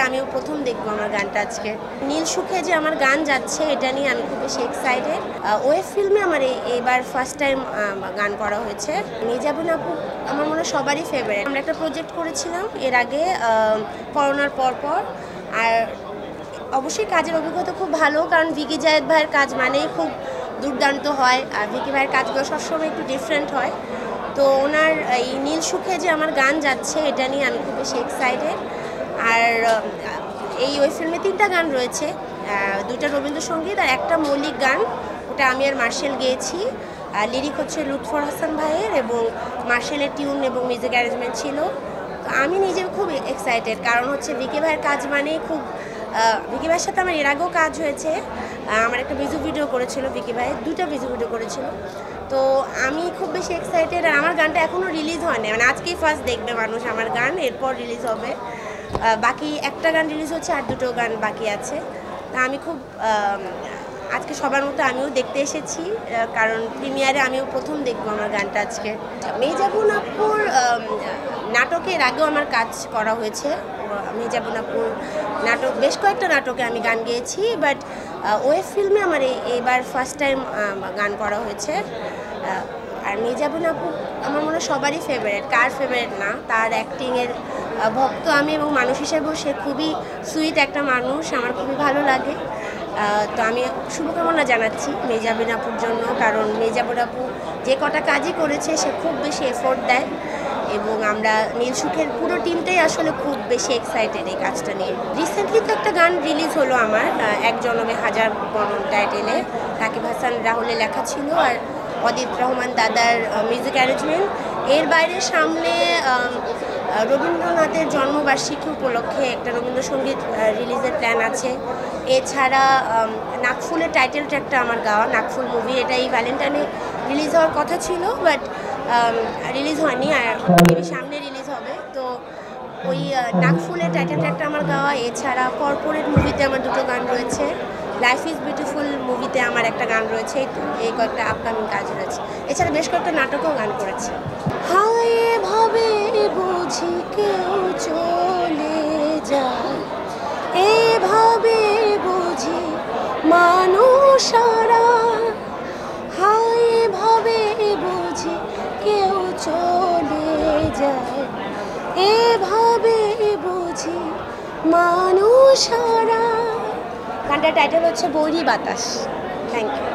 আমিও প্রথম দেখবো আমার গানটা আজকে। নীল সুখে যে আমার গান যাচ্ছে এটা নিয়ে আমি খুব বেশি এক্সাইটেড। ওয়েব ফিল্মে আমার এবার ফার্স্ট টাইম গান করা হয়েছে। মির্জাপুর আপু আমার মনে হয় সবারই ফেভারিট। আমরা একটা প্রজেক্ট করেছিলাম এর আগে করোনার পর আর অবশ্যই কাজের অভিজ্ঞতা খুব ভালো, কারণ ভিকি জায়েদ ভাইয়ের কাজ মানেই খুব দুর্দান্ত হয় আর ভিকি ভাইয়ের কাজগুলো সবসময় একটু ডিফারেন্ট হয়। তো ওনার এই নীল সুখে যে আমার গান যাচ্ছে এটা নিয়ে আমি খুব বেশি এক্সাইটেড। আর এই ওই ফিল্মে 3টা গান রয়েছে, 2টা রবীন্দ্রসঙ্গীত আর একটা মৌলিক গান, ওটা আমি আর মার্শেল গেয়েছি। লিরিক হচ্ছে লুৎফর হাসান ভাইয়ের এবং মার্শেলের টিউন এবং মিউজিক অ্যারেঞ্জমেন্ট ছিল। তো আমি নিজেও খুব এক্সাইটেড, কারণ হচ্ছে ভিকি ভাইয়ের কাজ মানেই খুব ভিকি ভাইয়ের সাথে আমার এর আগেও কাজ হয়েছে। আমার একটা মিউজিক ভিডিও করেছিল ভিকি ভাই, 2টা মিউজিক ভিডিও করেছিল। তো আমি খুব বেশি এক্সাইটেড। আর আমার গানটা এখনও রিলিজ হয়নি, মানে আজকেই ফার্স্ট দেখবে মানুষ আমার গান, এরপর রিলিজ হবে। বাকি একটা গান রিলিজ হচ্ছে আর 2টো গান বাকি আছে। তা আমি খুব আজকে সবার মতো আমিও দেখতে এসেছি, কারণ প্রিমিয়ারে আমিও প্রথম দেখবো আমার গানটা আজকে। মির্জাপুর আপুর নাটকের আগেও আমার কাজ করা হয়েছে। মির্জাপুর আপুর নাটক, বেশ কয়েকটা নাটকে আমি গান গেয়েছি, বাট ওয়েব ফিল্মে আমার এবার ফার্স্ট টাইম গান করা হয়েছে। আর মির্জাপুর আপু আমার মনে হয় সবারই ফেভারিট, কার ফেভারিট না। তার অ্যাক্টিংয়ের ভক্ত আমি, এবং মানুষ হিসেবেও সে খুবই সুইট একটা মানুষ, আমার খুবই ভালো লাগে। তো আমি শুভকামনা জানাচ্ছি মির্জাপুর আপুর জন্য, কারণ মির্জাপুর আপু যে কটা কাজই করেছে সে খুব বেশি এফোর্ট দেয়, এবং আমরা নীল সুখের পুরো টিমটাই আসলে খুব বেশি এক্সাইটেড এই কাজটা নিয়ে। রিসেন্টলি তো একটা গান রিলিজ হলো আমার, এক জনমে হাজার বরণ টাইটেলে, রাকিব হাসান রাহুলের লেখা ছিল আর অদিত রহমান দাদার মিউজিক অ্যারেঞ্জমেন্ট। এর বাইরে সামনে রবীন্দ্রনাথের জন্মবার্ষিকী উপলক্ষে একটা রবীন্দ্রসঙ্গীত রিলিজের প্ল্যান আছে। এছাড়া নাকফুলের টাইটেল ট্র্যাকটা আমার গাওয়া, নাকফুল মুভি, এটা এই ভ্যালেন্টাইনে রিলিজ হওয়ার কথা ছিল, বাট রিলিজ হয়নি, আর সামনে রিলিজ হবে। তো ওই নাকফুলের টাইটেল ট্র্যাকটা আমার গাওয়া। এছাড়া কর্পোরেট মুভিতে আমার 2টো গান রয়েছে, লাইফ ইজ বিউটিফুল মুভিতে আমার একটা গান রয়েছে, এই কয়েকটা আপকামিং কাজ রয়েছে। এছাড়া বেশ কয়েকটা নাটকেও গান করেছি। হায় ভাবে বুঝি কেউ চলে যায়, এভাবে বুঝি মানুষরা, হায় ভাবে বুঝি কেউ চলে যায়, এভাবে বুঝি মানুষরা। গানটার টাইটেল হচ্ছে বৈরী বাতাস। Thank you.